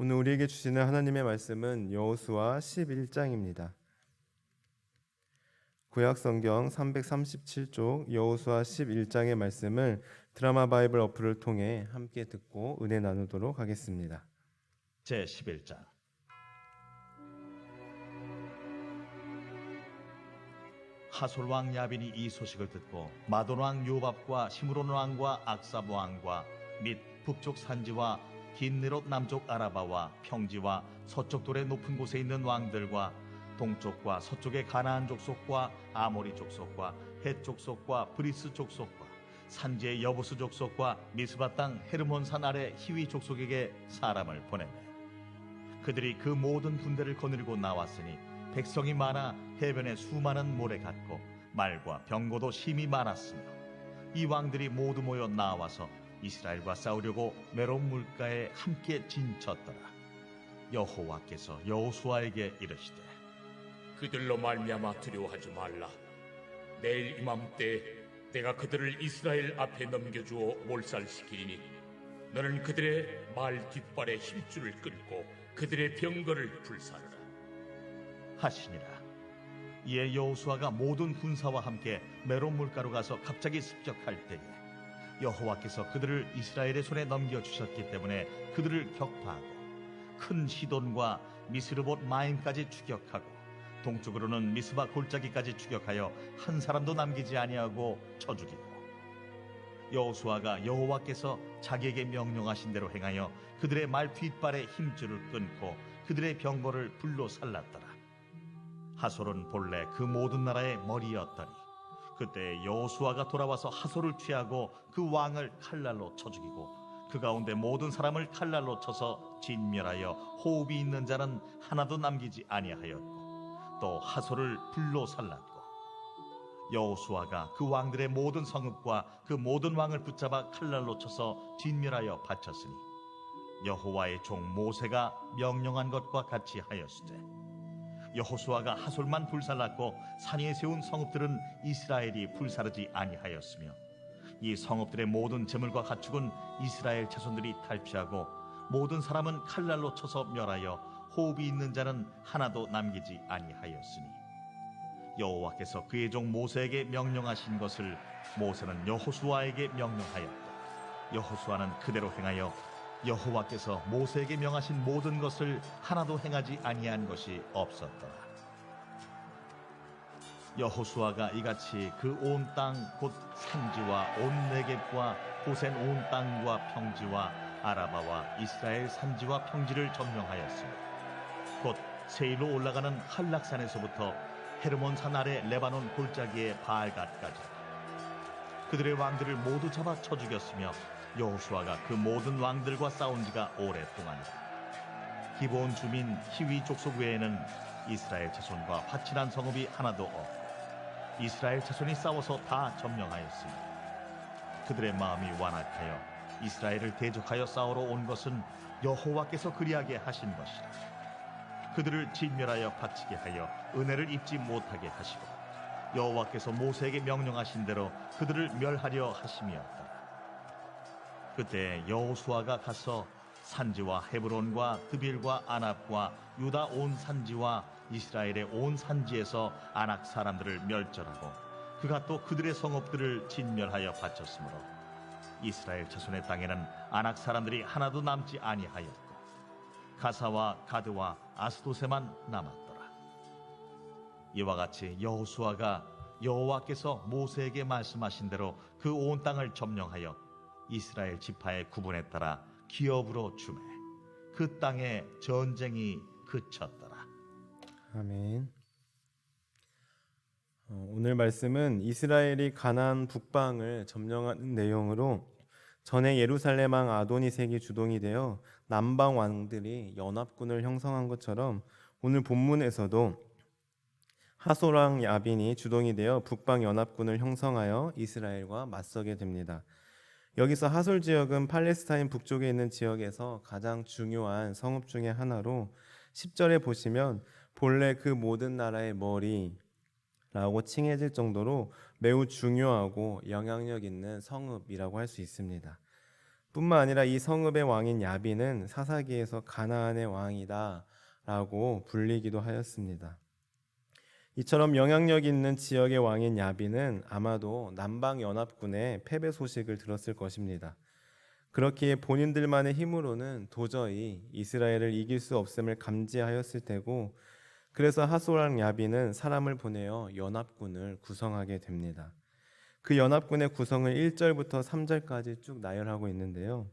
오늘 우리에게 주시는 하나님의 말씀은 여호수아 11장입니다. 구약성경 337쪽 여호수아 11장의 말씀을 드라마 바이블 어플을 통해 함께 듣고 은혜 나누도록 하겠습니다. 제11장. 하솔 왕 야빈이 이 소식을 듣고 마돈 왕 요밥과 시므론 왕과 악삽 왕과 및 북쪽 산지와 긴 네롯 남쪽 아라바와 평지와 서쪽 돌의 높은 곳에 있는 왕들과 동쪽과 서쪽의 가나안 족속과 아모리 족속과 헷 족속과 브리스 족속과 산지의 여부스 족속과 미스바 땅 헤르몬 산 아래 히위 족속에게 사람을 보내매 그들이 그 모든 군대를 거느리고 나왔으니 백성이 많아 해변에 수많은 모래 같고 말과 병거도 심히 많았으며 이 왕들이 모두 모여 나와서 이스라엘과 싸우려고 메론 물가에 함께 진쳤더라. 여호와께서 여호수아에게 이르시되 그들로 말미암아 두려워하지 말라. 내일 이맘때 내가 그들을 이스라엘 앞에 넘겨주어 몰살시키리니 너는 그들의 말 뒷발에 힘줄을 끊고 그들의 병거를 불사르라 하시니라. 이에 여호수아가 모든 군사와 함께 메론 물가로 가서 갑자기 습격할 때에 여호와께서 그들을 이스라엘의 손에 넘겨주셨기 때문에 그들을 격파하고 큰 시돈과 미스르봇 마임까지 추격하고 동쪽으로는 미스바 골짜기까지 추격하여 한 사람도 남기지 아니하고 쳐 죽이고 여호수아가 여호와께서 자기에게 명령하신 대로 행하여 그들의 말 뒷발에 힘줄을 끊고 그들의 병거를 불로 살랐더라. 하솔은 본래 그 모든 나라의 머리였더니 그때 여호수아가 돌아와서 하솔을 취하고 그 왕을 칼날로 쳐 죽이고 그 가운데 모든 사람을 칼날로 쳐서 진멸하여 호흡이 있는 자는 하나도 남기지 아니하였고 또 하솔을 불로 살랐고 여호수아가 그 왕들의 모든 성읍과 그 모든 왕을 붙잡아 칼날로 쳐서 진멸하여 바쳤으니 여호와의 종 모세가 명령한 것과 같이 하였으되 여호수아가 하솔만 불살랐고 산 위에 세운 성읍들은 이스라엘이 불사르지 아니하였으며 이 성읍들의 모든 재물과 가축은 이스라엘 자손들이 탈취하고 모든 사람은 칼날로 쳐서 멸하여 호흡이 있는 자는 하나도 남기지 아니하였으니 여호와께서 그의 종 모세에게 명령하신 것을 모세는 여호수아에게 명령하였고 여호수아는 그대로 행하여 여호와께서 모세에게 명하신 모든 것을 하나도 행하지 아니한 것이 없었더라. 여호수아가 이같이 그 온 땅 곧 산지와 온 네겝과 고센 온 땅과 평지와 아라바와 이스라엘 산지와 평지를 점령하였으며 곧 세일로 올라가는 한락산에서부터 헤르몬 산 아래 레바논 골짜기의 바알갓까지 그들의 왕들을 모두 잡아 쳐 죽였으며 여호수아가 그 모든 왕들과 싸운 지가 오랫동안이다. 기브온 주민 히위 족속 외에는 이스라엘 자손과 화친한 성읍이 하나도 없고 이스라엘 자손이 싸워서 다 점령하였으니 그들의 마음이 완악하여 이스라엘을 대적하여 싸우러 온 것은 여호와께서 그리하게 하신 것이라. 그들을 진멸하여 바치게 하여 은혜를 입지 못하게 하시고 여호와께서 모세에게 명령하신 대로 그들을 멸하려 하심이었더라. 그때 여호수아가 가서 산지와 헤브론과 드빌과 아납과 유다 온 산지와 이스라엘의 온 산지에서 아낙 사람들을 멸절하고 그가 또 그들의 성읍들을 진멸하여 바쳤으므로 이스라엘 자손의 땅에는 아낙 사람들이 하나도 남지 아니하였고 가사와 가드와 아스도세만 남았더라. 이와 같이 여호수아가 여호와께서 모세에게 말씀하신 대로 그 온 땅을 점령하여 이스라엘 지파의 구분에 따라 기업으로 주매 그 땅에 전쟁이 그쳤더라. 아멘. 오늘 말씀은 이스라엘이 가나안 북방을 점령하는 내용으로 전에 예루살렘 왕 아도니색이 주동이 되어 남방 왕들이 연합군을 형성한 것처럼 오늘 본문에서도 하솔 왕 야빈이 주동이 되어 북방 연합군을 형성하여 이스라엘과 맞서게 됩니다. 여기서 하솔 지역은 팔레스타인 북쪽에 있는 지역에서 가장 중요한 성읍 중의 하나로 10절에 보시면 본래 그 모든 나라의 머리라고 칭해질 정도로 매우 중요하고 영향력 있는 성읍이라고 할 수 있습니다. 뿐만 아니라 이 성읍의 왕인 야빈은 사사기에서 가나안의 왕이다라고 불리기도 하였습니다. 이처럼 영향력 있는 지역의 왕인 야빈은 아마도 남방연합군의 패배 소식을 들었을 것입니다. 그렇기에 본인들만의 힘으로는 도저히 이스라엘을 이길 수 없음을 감지하였을 테고, 그래서 하솔랑 야빈은 사람을 보내어 연합군을 구성하게 됩니다. 그 연합군의 구성을 1절부터 3절까지 쭉 나열하고 있는데요.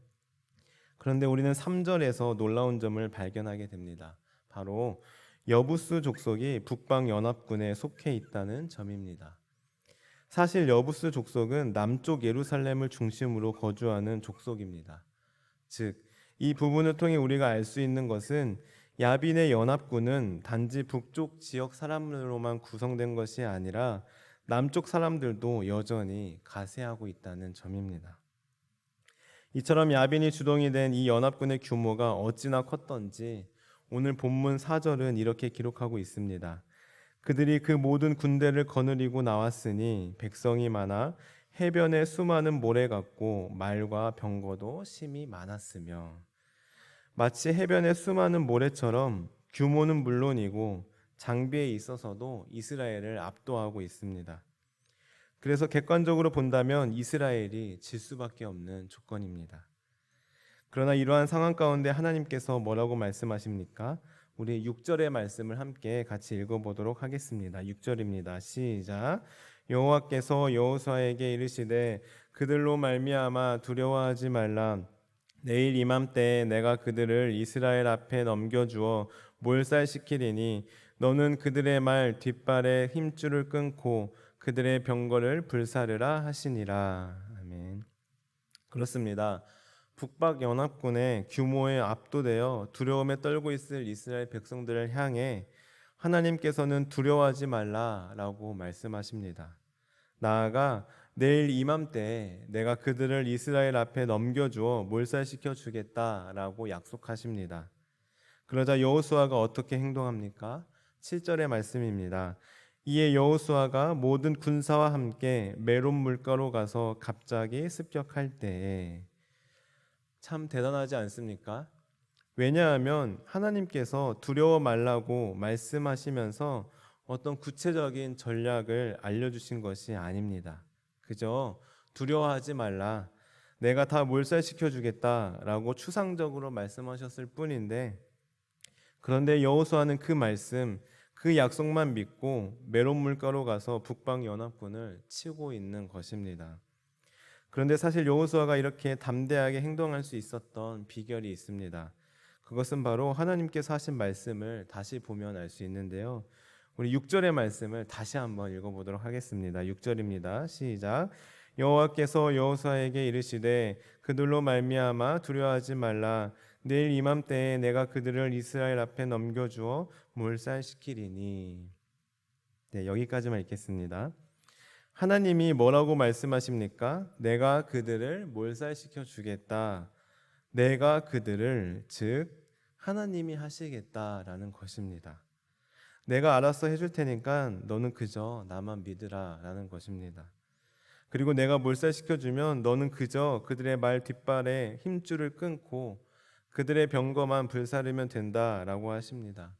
그런데 우리는 3절에서 놀라운 점을 발견하게 됩니다. 바로 여부스 족속이 북방 연합군에 속해 있다는 점입니다. 사실 여부스 족속은 남쪽 예루살렘을 중심으로 거주하는 족속입니다. 즉, 이 부분을 통해 우리가 알 수 있는 것은 야빈의 연합군은 단지 북쪽 지역 사람으로만 구성된 것이 아니라 남쪽 사람들도 여전히 가세하고 있다는 점입니다. 이처럼 야빈이 주동이 된 이 연합군의 규모가 어찌나 컸던지 오늘 본문 4절은 이렇게 기록하고 있습니다. 그들이 그 모든 군대를 거느리고 나왔으니 백성이 많아 해변에 수많은 모래 같고 말과 병거도 심히 많았으며, 마치 해변의 수많은 모래처럼 규모는 물론이고 장비에 있어서도 이스라엘을 압도하고 있습니다. 그래서 객관적으로 본다면 이스라엘이 질 수밖에 없는 조건입니다. 그러나 이러한 상황 가운데 하나님께서 뭐라고 말씀하십니까? 우리 6절의 말씀을 함께 같이 읽어보도록 하겠습니다. 6절입니다. 시작. 여호와께서 여호수아에게 이르시되 그들로 말미암아 두려워하지 말라. 내일 이맘때에 내가 그들을 이스라엘 앞에 넘겨주어 몰살시키리니 너는 그들의 말 뒷발에 힘줄을 끊고 그들의 병거를 불사르라 하시니라. 아멘. 그렇습니다. 북방 연합군의 규모에 압도되어 두려움에 떨고 있을 이스라엘 백성들을 향해 하나님께서는 두려워하지 말라라고 말씀하십니다. 나아가 내일 이맘때에 내가 그들을 이스라엘 앞에 넘겨주어 몰살시켜 주겠다라고 약속하십니다. 그러자 여호수아가 어떻게 행동합니까? 7절의 말씀입니다. 이에 여호수아가 모든 군사와 함께 메론 물가로 가서 갑자기 습격할 때에, 참 대단하지 않습니까? 왜냐하면 하나님께서 두려워 말라고 말씀하시면서 어떤 구체적인 전략을 알려주신 것이 아닙니다. 그저 두려워하지 말라, 내가 다 몰살시켜 주겠다라고 추상적으로 말씀하셨을 뿐인데, 그런데 여호수아는 그 말씀, 그 약속만 믿고 메론 물가로 가서 북방 연합군을 치고 있는 것입니다. 그런데 사실 여호수아가 이렇게 담대하게 행동할 수 있었던 비결이 있습니다. 그것은 바로 하나님께서 하신 말씀을 다시 보면 알 수 있는데요. 우리 6절의 말씀을 다시 한번 읽어보도록 하겠습니다. 6절입니다. 시작. 여호와께서 여호수아에게 이르시되 그들로 말미암아 두려워하지 말라. 내일 이맘때에 내가 그들을 이스라엘 앞에 넘겨주어 몰살시키리니. 네, 여기까지만 읽겠습니다. 하나님이 뭐라고 말씀하십니까? 내가 그들을 몰살시켜 주겠다. 내가 그들을, 즉 하나님이 하시겠다라는 것입니다. 내가 알아서 해줄 테니까 너는 그저 나만 믿으라라는 것입니다. 그리고 내가 몰살시켜주면 너는 그저 그들의 말 뒷발에 힘줄을 끊고 그들의 병거만 불사르면 된다라고 하십니다.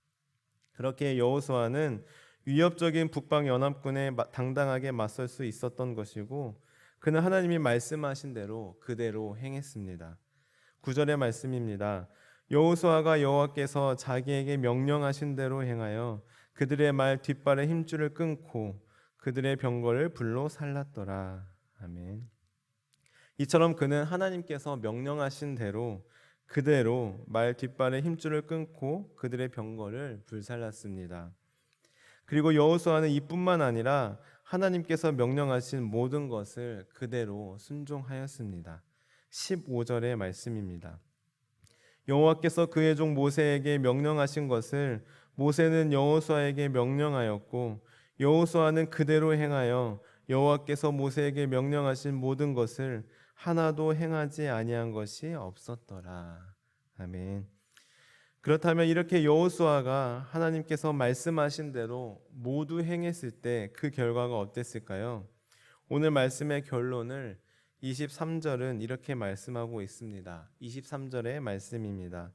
그렇게 여호수아는 위협적인 북방 연합군에 당당하게 맞설 수 있었던 것이고, 그는 하나님이 말씀하신 대로 그대로 행했습니다. 9절의 말씀입니다. 여호수아가 여호와께서 자기에게 명령하신 대로 행하여 그들의 말 뒷발에 힘줄을 끊고 그들의 병거를 불로 살랐더라. 아멘. 이처럼 그는 하나님께서 명령하신 대로 그대로 말 뒷발에 힘줄을 끊고 그들의 병거를 불살랐습니다. 그리고 여호수아는 이뿐만 아니라 하나님께서 명령하신 모든 것을 그대로 순종하였습니다. 15절의 말씀입니다. 여호와께서 그의 종 모세에게 명령하신 것을 모세는 여호수아에게 명령하였고 여호수아는 그대로 행하여 여호와께서 모세에게 명령하신 모든 것을 하나도 행하지 아니한 것이 없었더라. 아멘. 그렇다면 이렇게 여호수아가 하나님께서 말씀하신 대로 모두 행했을 때 그 결과가 어땠을까요? 오늘 말씀의 결론을 23절은 이렇게 말씀하고 있습니다. 23절의 말씀입니다.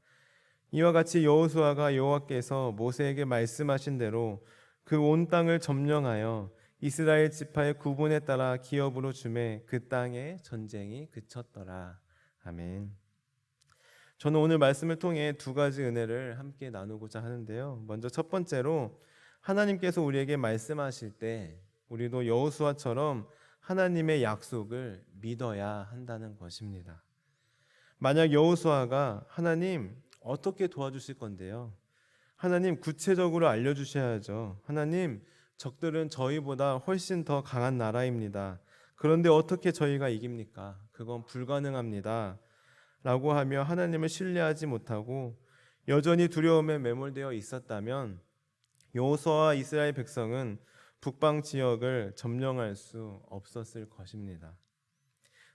이와 같이 여호수아가 여호와께서 모세에게 말씀하신 대로 그 온 땅을 점령하여 이스라엘 지파의 구분에 따라 기업으로 주매 그 땅에 전쟁이 그쳤더라. 아멘. 저는 오늘 말씀을 통해 두 가지 은혜를 함께 나누고자 하는데요. 먼저 첫 번째로 하나님께서 우리에게 말씀하실 때 우리도 여호수아처럼 하나님의 약속을 믿어야 한다는 것입니다. 만약 여호수아가 하나님 어떻게 도와주실 건데요? 하나님 구체적으로 알려주셔야죠. 하나님 적들은 저희보다 훨씬 더 강한 나라입니다. 그런데 어떻게 저희가 이깁니까? 그건 불가능합니다. 라고 하며 하나님을 신뢰하지 못하고 여전히 두려움에 매몰되어 있었다면 여호수아와 이스라엘 백성은 북방 지역을 점령할 수 없었을 것입니다.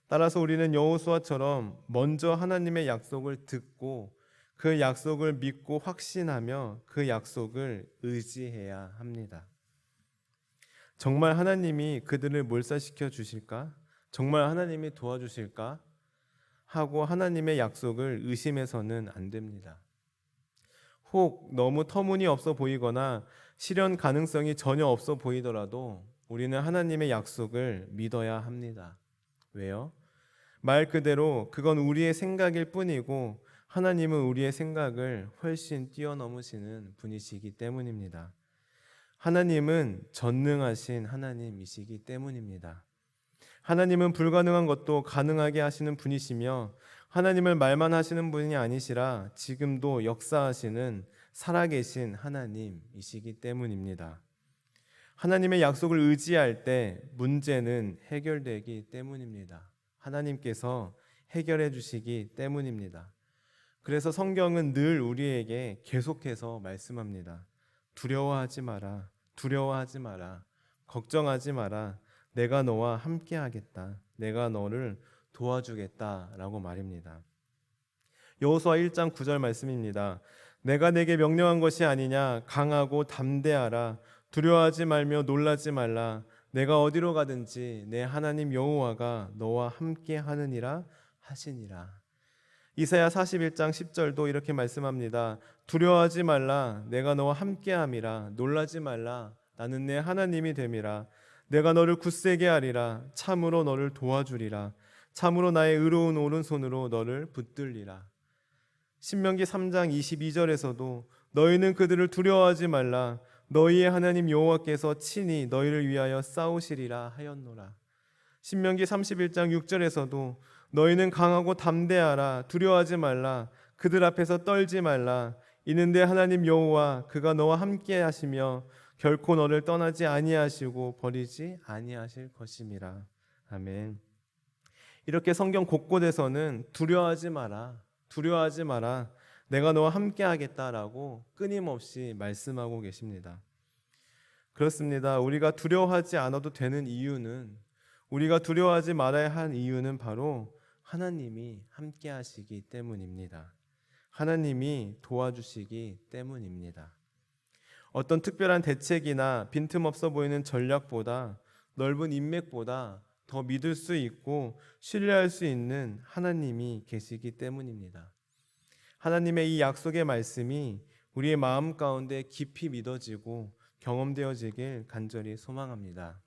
따라서 우리는 여호수아처럼 먼저 하나님의 약속을 듣고 그 약속을 믿고 확신하며 그 약속을 의지해야 합니다. 정말 하나님이 그들을 몰살시켜 주실까? 정말 하나님이 도와주실까? 하고 하나님의 약속을 의심해서는 안 됩니다. 혹 너무 터무니없어 보이거나 실현 가능성이 전혀 없어 보이더라도 우리는 하나님의 약속을 믿어야 합니다. 왜요? 말 그대로 그건 우리의 생각일 뿐이고 하나님은 우리의 생각을 훨씬 뛰어넘으시는 분이시기 때문입니다. 하나님은 전능하신 하나님이시기 때문입니다. 하나님은 불가능한 것도 가능하게 하시는 분이시며 하나님을 말만 하시는 분이 아니시라 지금도 역사하시는 살아계신 하나님이시기 때문입니다. 하나님의 약속을 의지할 때 문제는 해결되기 때문입니다. 하나님께서 해결해 주시기 때문입니다. 그래서 성경은 늘 우리에게 계속해서 말씀합니다. 두려워하지 마라. 두려워하지 마라. 걱정하지 마라. 내가 너와 함께 하겠다. 내가 너를 도와주겠다라고 말입니다. 여호수아 1장 9절 말씀입니다. 내가 내게 명령한 것이 아니냐. 강하고 담대하라. 두려워하지 말며 놀라지 말라. 내가 어디로 가든지 내 하나님 여호와가 너와 함께 하느니라 하시니라. 이사야 41장 10절도 이렇게 말씀합니다. 두려워하지 말라. 내가 너와 함께함이라. 놀라지 말라. 나는 내 하나님이 됨이라. 내가 너를 굳세게 하리라. 참으로 너를 도와주리라. 참으로 나의 의로운 오른손으로 너를 붙들리라. 신명기 3장 22절에서도 너희는 그들을 두려워하지 말라. 너희의 하나님 여호와께서 친히 너희를 위하여 싸우시리라 하였노라. 신명기 31장 6절에서도 너희는 강하고 담대하라. 두려워하지 말라. 그들 앞에서 떨지 말라. 이는 내 하나님 여호와 그가 너와 함께 하시며 결코 너를 떠나지 아니하시고 버리지 아니하실 것임이라. 아멘. 이렇게 성경 곳곳에서는 두려워하지 마라. 두려워하지 마라. 내가 너와 함께 하겠다라고 끊임없이 말씀하고 계십니다. 그렇습니다. 우리가 두려워하지 않아도 되는 이유는 우리가 두려워하지 말아야 한 이유는 바로 하나님이 함께 하시기 때문입니다. 하나님이 도와주시기 때문입니다. 어떤 특별한 대책이나 빈틈없어 보이는 전략보다 넓은 인맥보다 더 믿을 수 있고 신뢰할 수 있는 하나님이 계시기 때문입니다. 하나님의 이 약속의 말씀이 우리의 마음 가운데 깊이 믿어지고 경험되어지길 간절히 소망합니다.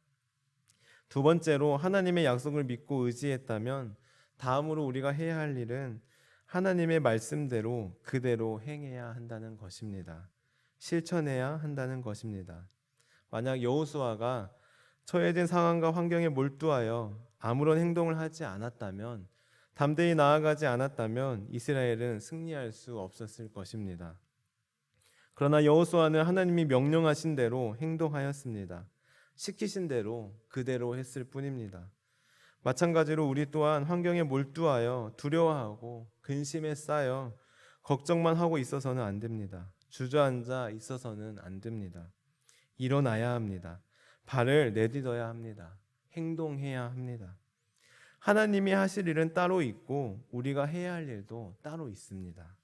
두 번째로 하나님의 약속을 믿고 의지했다면 다음으로 우리가 해야 할 일은 하나님의 말씀대로 그대로 행해야 한다는 것입니다. 실천해야 한다는 것입니다. 만약 여호수아가 처해진 상황과 환경에 몰두하여 아무런 행동을 하지 않았다면, 담대히 나아가지 않았다면 이스라엘은 승리할 수 없었을 것입니다. 그러나 여호수아는 하나님이 명령하신 대로 행동하였습니다. 시키신 대로 그대로 했을 뿐입니다. 마찬가지로 우리 또한 환경에 몰두하여 두려워하고 근심에 쌓여 걱정만 하고 있어서는 안 됩니다. 주저앉아 있어서는 안 됩니다. 일어나야 합니다. 발을 내딛어야 합니다. 행동해야 합니다. 하나님이 하실 일은 따로 있고 우리가 해야 할 일도 따로 있습니다.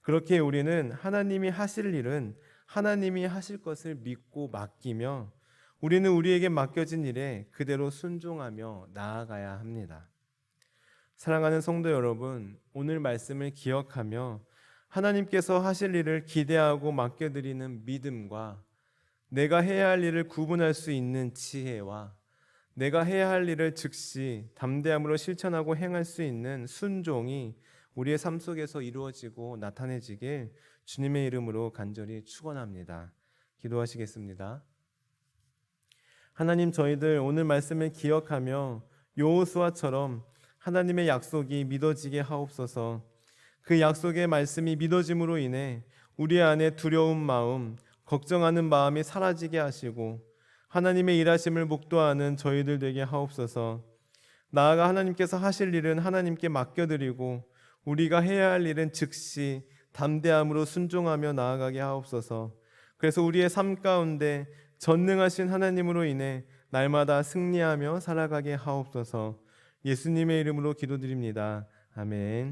그렇게 우리는 하나님이 하실 일은 하나님이 하실 것을 믿고 맡기며 우리는 우리에게 맡겨진 일에 그대로 순종하며 나아가야 합니다. 사랑하는 성도 여러분, 오늘 말씀을 기억하며 하나님께서 하실 일을 기대하고 맡겨드리는 믿음과 내가 해야 할 일을 구분할 수 있는 지혜와 내가 해야 할 일을 즉시 담대함으로 실천하고 행할 수 있는 순종이 우리의 삶 속에서 이루어지고 나타내지길 주님의 이름으로 간절히 축원합니다. 기도하시겠습니다. 하나님, 저희들 오늘 말씀을 기억하며 여호수아처럼 하나님의 약속이 믿어지게 하옵소서. 그 약속의 말씀이 믿어짐으로 인해 우리 안에 두려운 마음, 걱정하는 마음이 사라지게 하시고 하나님의 일하심을 목도하는 저희들 되게 하옵소서. 나아가 하나님께서 하실 일은 하나님께 맡겨드리고 우리가 해야 할 일은 즉시 담대함으로 순종하며 나아가게 하옵소서. 그래서 우리의 삶 가운데 전능하신 하나님으로 인해 날마다 승리하며 살아가게 하옵소서. 예수님의 이름으로 기도드립니다. 아멘.